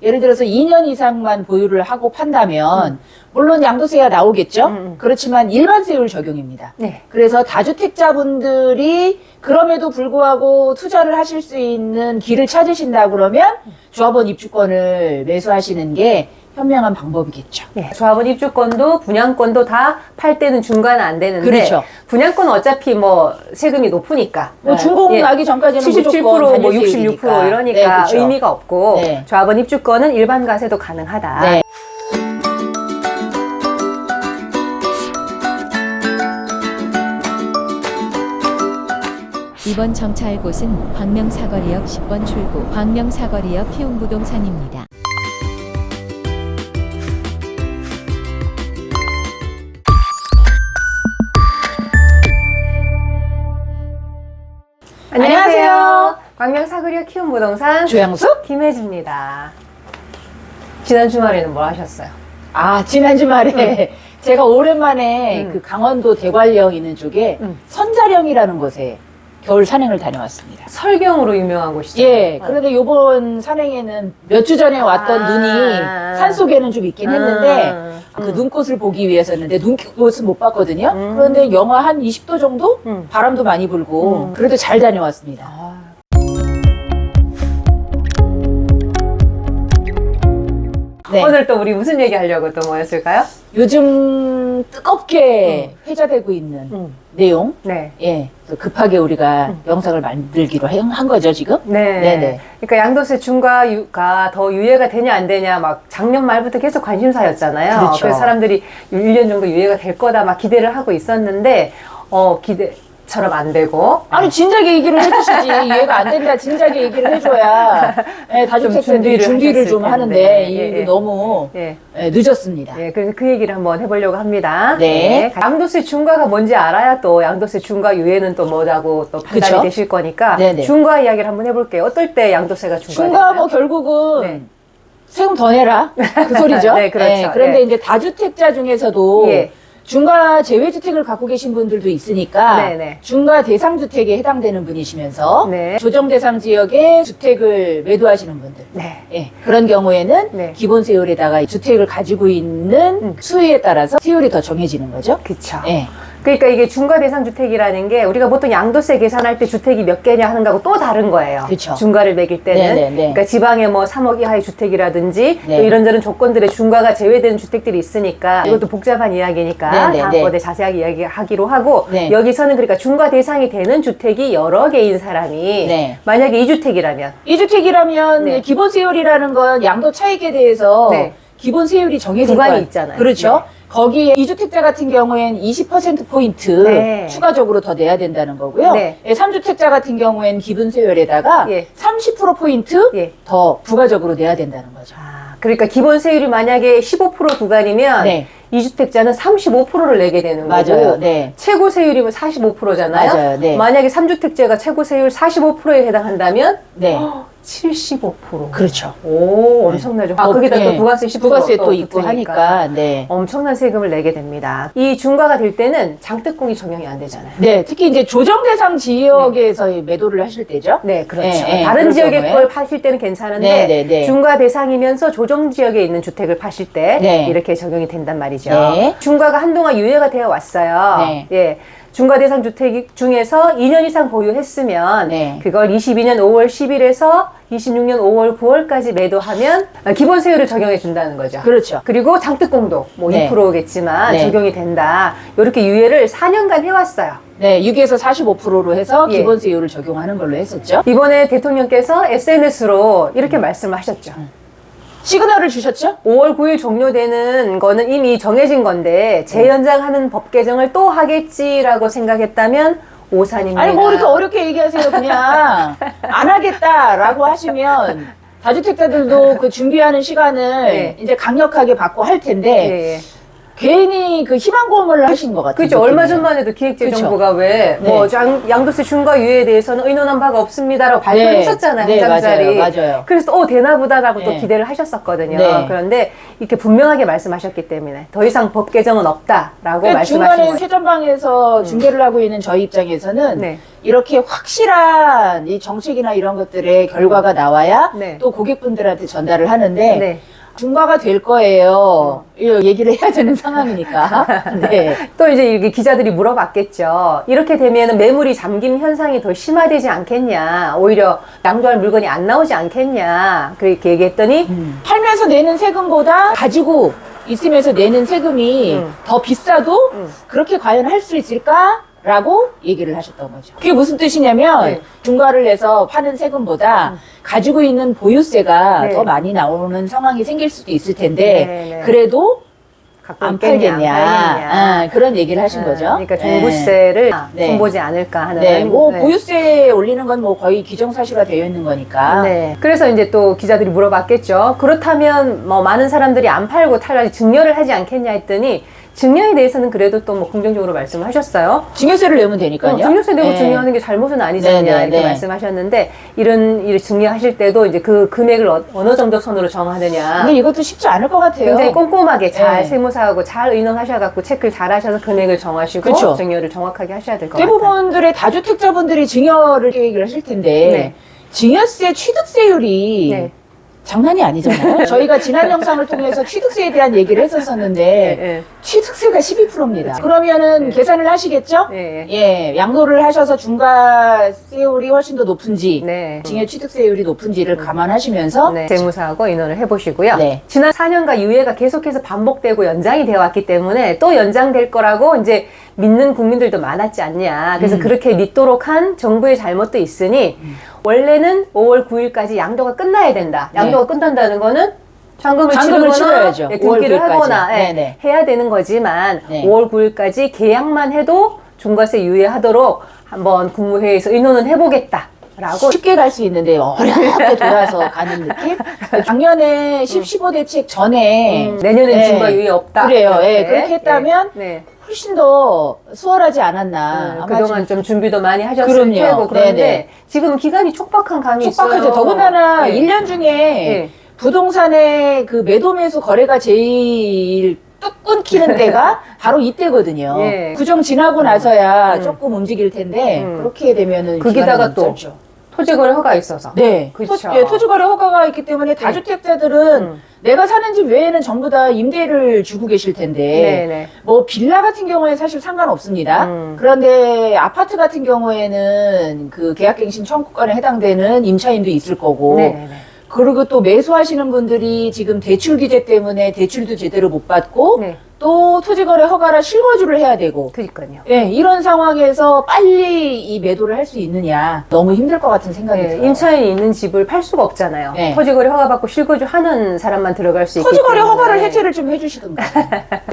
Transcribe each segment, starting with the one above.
예를 들어서 2년 이상만 보유를 하고 판다면 물론 양도세가 나오겠죠. 그렇지만 일반세율 적용입니다. 네. 그래서 다주택자분들이 그럼에도 불구하고 투자를 하실 수 있는 길을 찾으신다 그러면 조합원 입주권을 매수하시는 게 현명한 방법이겠죠. 네. 조합원 입주권도 분양권도 다 팔 때는 중과는 안 되는데 그렇죠. 분양권은 어차피 뭐 세금이 높으니까 뭐 준공 나기 전까지는 77% 무조건 뭐 66% 단일세율이니까. 이러니까 네, 그렇죠. 의미가 없고 네. 조합원 입주권은 일반 과세도 가능하다. 네. 이번 정차할 곳은 광명사거리역 10번 출구 광명사거리역 희웅부동산입니다. 안녕하세요. 광명사거리역 키움부동산 조양숙? 김혜지입니다. 지난 주말에는 뭐 하셨어요? 아, 지난 주말에 제가 오랜만에 그 강원도 대관령 있는 쪽에 선자령이라는 곳에 겨울 산행을 다녀왔습니다. 설경으로 유명한 곳이죠. 예, 그런데 요번 산행에는 몇 주 전에 왔던 눈이 산속에는 좀 있긴 했는데 그 눈꽃을 보기 위해서였는데 눈꽃은 못 봤거든요. 그런데 영하 한 20도 정도? 바람도 많이 불고 그래도 잘 다녀왔습니다. 네. 오늘 또 우리 무슨 얘기 하려고 또 뭐였을까요? 요즘 뜨겁게 회자되고 있는 내용. 네. 예, 또 급하게 우리가 영상을 만들기로 한 거죠, 지금? 네. 네네. 그러니까 양도세 중과가 더 유예가 되냐 안 되냐 막 작년 말부터 계속 관심사였잖아요. 그렇죠. 그래서 사람들이 1년 정도 유예가 될 거다 막 기대를 하고 있었는데 기대처럼 안 되고 아니, 진작에 얘기를 해주시지. 이해가 안 된다. 진작에 얘기를 해줘야 예, 다주택자들이 준비를 좀 하셨을 하는데 텐데. 이게 예. 너무 예. 예, 늦었습니다. 예, 그래서 그 얘기를 한번 해보려고 합니다. 네. 양도세 중과가 뭔지 알아야 또 양도세 중과 유예는 또 뭐라고 또 판단이 그쵸? 되실 거니까 네네. 중과 이야기를 한번 해볼게요. 어떨 때 양도세가 중과 뭐 결국은 네. 세금 더 내라. 그 소리죠. 네, 그렇죠. 예, 그런데 예. 이제 다주택자 중에서도 예. 중과 제외주택을 갖고 계신 분들도 있으니까 네네. 중과 대상주택에 해당되는 분이시면서 네. 조정대상 지역에 주택을 매도하시는 분들 네. 예, 그런 경우에는 네. 기본세율에다가 주택을 가지고 있는 수위에 따라서 세율이 더 정해지는 거죠. 그쵸. 예. 그러니까 이게 중과 대상 주택이라는 게 우리가 보통 양도세 계산할 때 주택이 몇 개냐 하는 거하고 또 다른 거예요. 그쵸. 중과를 매길 때는. 네네네. 그러니까 지방에 뭐 3억 이하의 주택이라든지 네. 또 이런저런 조건들의 중과가 제외되는 주택들이 있으니까 이것도 복잡한 이야기니까 네네네. 다음번에 자세하게 이야기하기로 하고 네. 여기서는 그러니까 중과 대상이 되는 주택이 여러 개인 사람이 네. 만약에 2주택이라면 이주택이라면 네. 기본세율이라는 건 양도 차익에 대해서 네. 기본세율이 정해진 구간이 거예요. 있잖아요. 그렇죠. 거기에 이주택자 같은 경우엔 20%포인트 네. 추가적으로 더 내야 된다는 거고요. 네. 3주택자 같은 경우엔 기본세율에다가 예. 30%포인트 예. 더 부가적으로 내야 된다는 거죠. 그러니까 기본세율이 만약에 15% 구간이면 네. 2주택자는 35%를 내게 되는 맞아요. 거고 네. 최고 세율이면 45%잖아요. 맞아요. 네. 만약에 3주택자가 최고 세율 45%에 해당한다면 네. 75%. 그렇죠. 오, 엄청나죠. 거기다 또 부가세 10% 부가세 또 있고 붙으니까 하니까. 네. 엄청난 세금을 내게 됩니다. 이 중과가 될 때는 장특공이 적용이 안 되잖아요. 네, 특히 이제 조정 대상 지역에서 매도를 하실 때죠. 네, 그렇죠. 네, 다른 그럴 지역의 경우에. 걸 파실 때는 괜찮은데 네, 네, 네. 중과 대상이면서 조정 지역에 있는 주택을 파실 때 네. 이렇게 적용이 된단 말이죠. 네. 중과가 한동안 유예가 되어 왔어요. 네. 예. 중과 대상 주택 중에서 2년 이상 보유했으면 네. 그걸 22년 5월 10일에서 26년 5월 9월까지 매도하면 기본 세율을 적용해 준다는 거죠. 그렇죠. 그리고 장특공도 뭐 네. 2%겠지만 네. 적용이 된다. 이렇게 유예를 4년간 해왔어요. 네, 6에서 45%로 해서 예. 기본세율을 적용하는 걸로 했었죠. 이번에 대통령께서 SNS로 이렇게 말씀을 하셨죠. 시그널을 주셨죠? 5월 9일 종료되는 거는 이미 정해진 건데 재연장하는 법 개정을 또 하겠지라고 생각했다면 오산입니다. 아니, 뭐 이렇게 어렵게 얘기하세요. 그냥 안 하겠다라고 하시면 다주택자들도 그 준비하는 시간을 네. 이제 강력하게 받고 할 텐데 예, 예. 괜히 그 희망고문을 하신 것 같아요. 그렇죠. 얼마 전만 해도 기획재정부가 왜 네. 뭐 양도세 중과 유예에 대해서는 의논한 바가 없습니다라고 발표를 네. 했었잖아요. 네, 한 장짜리. 맞아요. 그래서 되나보다라고 또 네. 기대를 하셨었거든요. 네. 그런데 이렇게 분명하게 말씀하셨기 때문에 더 이상 법 개정은 없다라고 그러니까 말씀하신 중간에 거예요. 세전방에서 중계를 하고 있는 저희 입장에서는 네. 이렇게 확실한 이 정책이나 이런 것들의 결과가 나와야 네. 또 고객분들한테 전달을 하는데 네. 중과가 될 거예요. 이 얘기를 해야 되는 상황이니까. 네. 또 이제 이렇게 기자들이 물어봤겠죠. 이렇게 되면 매물이 잠김 현상이 더 심화되지 않겠냐. 오히려 양도할 물건이 안 나오지 않겠냐. 그렇게 얘기했더니 팔면서 내는 세금보다 가지고 있으면서 내는 세금이 더 비싸도 그렇게 과연 할 수 있을까? 라고 얘기를 하셨던 거죠. 그게 무슨 뜻이냐면 네. 중과를 내서 파는 세금보다 가지고 있는 보유세가 네. 더 많이 나오는 상황이 생길 수도 있을 텐데 네, 네. 그래도 갖고 안 있겠냐, 팔겠냐. 안 팔겠냐. 아, 그런 얘기를 하신 거죠. 그러니까 네. 종부세를 네. 손보지 않을까 하는. 네, 뭐 보유세 올리는 건 뭐 거의 기정사실화 되어 있는 거니까. 네. 그래서 이제 또 기자들이 물어봤겠죠. 그렇다면 뭐 많은 사람들이 안 팔고 탈라지 증여를 하지 않겠냐 했더니 증여에 대해서는 그래도 또 뭐 긍정적으로 말씀을 하셨어요. 증여세를 내면 되니까요. 증여세 내고 네. 증여하는 게 잘못은 아니잖냐 네, 네, 이렇게 네. 말씀하셨는데 이런 증여하실 때도 이제 그 금액을 어느 정도 선으로 정하느냐. 근데 이것도 쉽지 않을 것 같아요. 굉장히 꼼꼼하게 잘 네. 세무사하고 잘 의논하셔갖고 체크를 잘 하셔서 금액을 정하시고 그쵸. 증여를 정확하게 하셔야 될 것 같아요. 대부분들의 다주택자분들이 증여를 계획을 하실 텐데 네. 증여세 취득세율이 네. 장난이 아니잖아요. 저희가 지난 영상을 통해서 취득세에 대한 얘기를 했었었는데 네. 취득세가 12%입니다. 그러면은 계산을 하시겠죠? 네. 예, 양도를 하셔서 중과세율이 훨씬 더 높은지 네. 증여 취득세율이 높은지를 감안하시면서 네. 세무사하고 의논을 해보시고요. 네. 지난 4년간 유예가 계속해서 반복되고 연장이 되어 왔기 때문에 또 연장될 거라고 이제 믿는 국민들도 많았지 않냐. 그래서 그렇게 믿도록 한 정부의 잘못도 있으니 원래는 5월 9일까지 양도가 끝나야 된다. 양도가 끝난다는 거는 잔금을 잔금을 치르거나 치러야죠. 등기를 5월 9일까지. 하거나 네네. 해야 되는 거지만 네. 5월 9일까지 계약만 해도 중과세 유예하도록 한번 국무회의에서 의논은 해보겠다. 라고 쉽게 갈 수 있는데 어렵게 돌아서 가는 느낌? 작년에 15대책 전에 내년엔 네. 중과 유예 없다. 그래요. 예, 이렇게. 그렇게 했다면 네. 훨씬 더 수월하지 않았나. 아마 그동안 좀 준비도 많이 하셨을 그럼요. 테고 그런데 네네. 지금 기간이 촉박한 감이 촉박하죠. 있어요. 더군다나 네. 1년 중에 네. 부동산의 그 매도 매수 거래가 제일 뚝 끊기는 때가 바로 이때거든요. 예. 구정 지나고 나서야 조금 움직일 텐데 그렇게 되면은 거기다가 기간이 또 짧죠. 토지거래 허가 있어서. 네, 그쵸. 토지거래 허가가 있기 때문에 다주택자들은 내가 사는 집 외에는 전부 다 임대를 주고 계실 텐데 네네. 뭐 빌라 같은 경우에 사실 상관없습니다. 그런데 아파트 같은 경우에는 그 계약갱신 청구권에 해당되는 임차인도 있을 거고 네네. 그리고 또 매수하시는 분들이 지금 대출 규제 때문에 대출도 제대로 못 받고 네. 또 토지거래 허가라 실거주를 해야 되고 그러니까요. 예, 이런 상황에서 빨리 이 매도를 할 수 있느냐 너무 힘들 것 같은 생각이 네, 들어요. 임차인이 있는 집을 팔 수가 없잖아요. 네. 토지거래 허가 받고 실거주 하는 사람만 들어갈 수 있기 토지거래 때문에. 허가를 해제를 좀 해주시든가.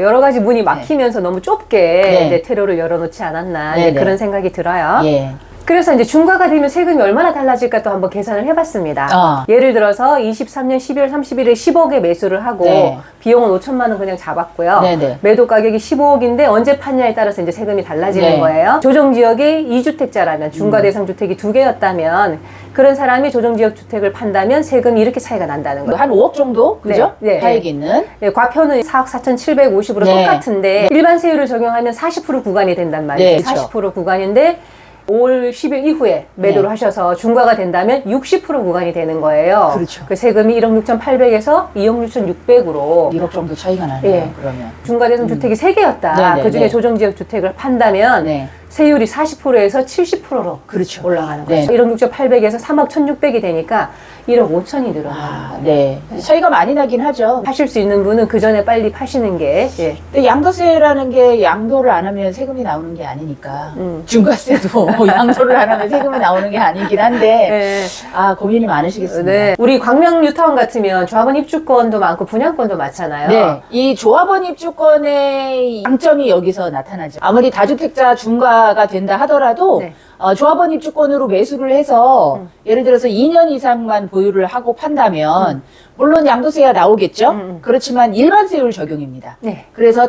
여러 가지 문이 막히면서 너무 좁게 네. 이제 퇴로를 열어놓지 않았나 네네. 이제 그런 생각이 들어요. 예. 그래서 이제 중과가 되면 세금이 얼마나 달라질까 또 한번 계산을 해봤습니다. 예를 들어서 23년 12월 30일에 10억에 매수를 하고 네. 비용은 5천만 원 그냥 잡았고요. 네네. 매도 가격이 15억인데 언제 판냐에 따라서 이제 세금이 달라지는 네. 거예요. 조정지역에 2주택자라면 중과 대상 주택이 2개였다면 그런 사람이 조정지역 주택을 판다면 세금이 이렇게 차이가 난다는 거예요. 한 5억 정도? 그죠? 네. 네. 차익이 있는. 네, 과표는 4억 4,750으로 네. 똑같은데 일반 세율을 적용하면 40% 구간이 된단 말이에요. 네, 그렇죠. 40% 구간인데 5월 10일 이후에 매도를 네. 하셔서 중과가 된다면 60% 구간이 되는 거예요. 그렇죠. 그 세금이 1억 6,800에서 2억 6,600으로 1억 정도 차이가 나네요. 예. 그러면. 중과대상 주택이 3개였다. 네네, 그중에 네. 조정지역 주택을 판다면 네. 세율이 40%에서 70%로 그렇죠. 올라가는 네. 거죠. 1억 6,800에서 3억 1,600이 되니까 1억 5천이 늘어나는 아, 거예요. 네. 차이가 많이 나긴 하죠. 하실 수 있는 분은 그 전에 빨리 파시는 게 예. 근데 양도세라는 게 양도를 안 하면 세금이 나오는 게 아니니까. 음. 중과세도 양도를 안 하면 세금이 나오는 게 아니긴 한데. 예. 아, 고민이 많으시겠습니다. 네. 우리 광명 뉴타운 같으면 조합원 입주권도 많고 분양권도 많잖아요. 네, 이 조합원 입주권의 장점이 여기서 나타나죠. 아무리 다주택자 중과가 된다 하더라도 네. 조합원 입주권으로 매수를 해서 예를 들어서 2년 이상만 보유를 하고 판다면 물론 양도세가 나오겠죠. 그렇지만 일반세율 적용입니다. 네. 그래서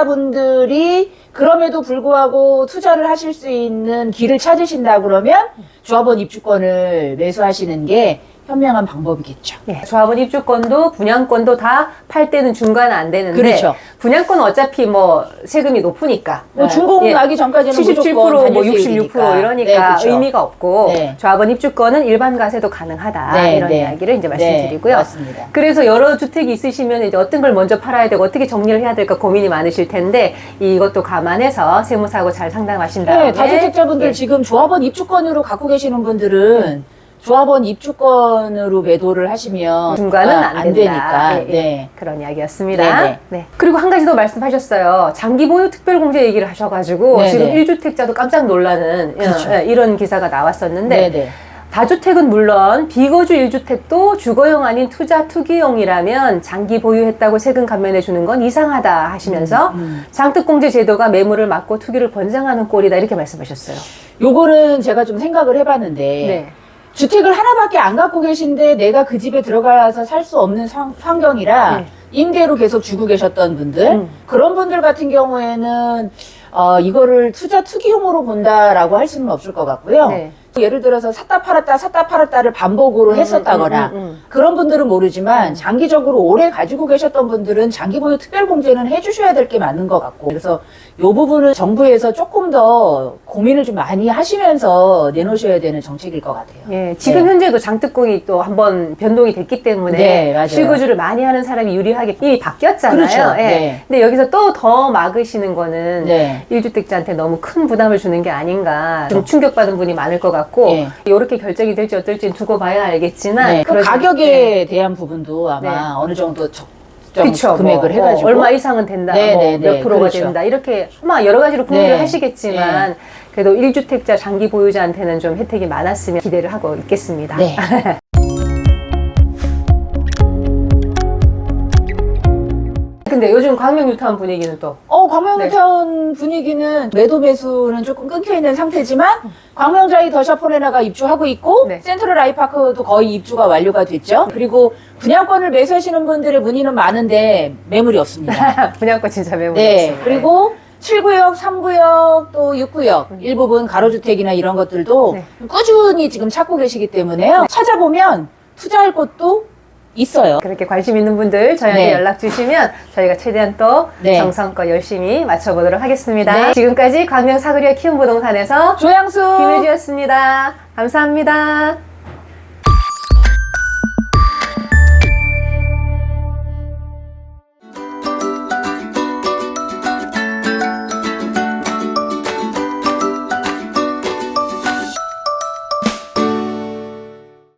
다주택자분들이 그럼에도 불구하고 투자를 하실 수 있는 길을 찾으신다 그러면 조합원 입주권을 매수하시는 게 현명한 방법이겠죠. 네. 조합원 입주권도 분양권도 다 팔 때는 중과는 안 되는데 그렇죠. 분양권은 어차피 뭐 세금이 높으니까 뭐 준공 나기 전까지는 77% 무조건 뭐 66% 이러니까 그렇죠. 의미가 없고 네. 조합원 입주권은 일반 과세도 가능하다 네, 이런 네. 이야기를 이제 말씀드리고요. 네, 맞습니다. 그래서 여러 주택이 있으시면 이제 어떤 걸 먼저 팔아야 되고 어떻게 정리를 해야 될까 고민이 많으실 텐데 이것도 감안해서 세무사하고 잘 상담하신 다음에 네, 다주택자분들 예. 지금 조합원 입주권으로 갖고 계시는 분들은 조합원 입주권으로 매도를 하시면 중과는 안 된다. 되니까. 예, 예. 네. 그런 이야기였습니다. 네, 네. 네. 그리고 한 가지 더 말씀하셨어요. 장기 보유 특별공제 얘기를 하셔가지고 네, 지금 네. 1주택자도 깜짝 놀라는 그렇죠. 이런 기사가 나왔었는데 네, 네. 다주택은 물론 비거주 1주택도 주거용 아닌 투자 투기용이라면 장기 보유했다고 세금 감면해 주는 건 이상하다 하시면서 장특공제 제도가 매물을 막고 투기를 권장하는 꼴이다 이렇게 말씀하셨어요. 요거는 제가 좀 생각을 해봤는데 네. 주택을 하나밖에 안 갖고 계신데 내가 그 집에 들어가서 살 수 없는 환경이라 네. 임대로 계속 주고 계셨던 분들 그런 분들 같은 경우에는 이거를 투자 투기용으로 본다라고 할 수는 없을 것 같고요. 네. 예를 들어서 샀다 팔았다를 반복으로 했었다거나 그런 분들은 모르지만 장기적으로 오래 가지고 계셨던 분들은 장기 보유 특별공제는 해주셔야 될 게 맞는 것 같고 그래서 이 부분은 정부에서 조금 더 고민을 좀 많이 하시면서 내놓으셔야 되는 정책일 것 같아요. 예, 지금 네. 현재도 장특공이 또 한번 변동이 됐기 때문에 네, 맞아요. 실거주를 많이 하는 사람이 유리하게 이미 바뀌었잖아요. 그렇죠. 예. 네. 근데 여기서 또 더 막으시는 거는 네. 1주택자한테 너무 큰 부담을 주는 게 아닌가 좀 충격받은 분이 많을 것 같고 예. 이렇게 결정이 될지 어떨지는 두고 봐야 알겠지만 네, 그 그러지- 가격에 네. 대한 부분도 아마 네. 어느 정도 적정 그쵸, 금액을 뭐, 해가지고 얼마 이상은 된다, 네, 뭐 네, 네, 몇 프로가 그렇죠. 된다 이렇게 아마 여러 가지로 공유를 네. 하시겠지만 그래도 1주택자 장기 보유자한테는 좀 혜택이 많았으면 기대를 하고 있겠습니다. 네. 근데 요즘 광명 뉴타운 분위기는 또 광명뉴타운 분위기는 매도 매수는 조금 끊겨 있는 상태지만 광명자이 더샤포네나가 입주하고 있고 네. 센트럴 아이파크도 거의 입주가 완료가 됐죠. 그리고 분양권을 매수하시는 분들의 문의는 많은데 매물이 없습니다. 분양권 진짜 매우 네. 그리고 7구역, 3구역, 또 6구역 일부분 가로주택이나 이런 것들도 네. 꾸준히 지금 찾고 계시기 때문에요. 찾아보면 투자할 곳도 있어요. 그렇게 관심 있는 분들 저희한테 네. 연락 주시면 저희가 최대한 또 네. 정성껏 열심히 맞춰보도록 하겠습니다. 네. 지금까지 광명 사거리와 키움 부동산에서 조양수 김혜지였습니다. 감사합니다.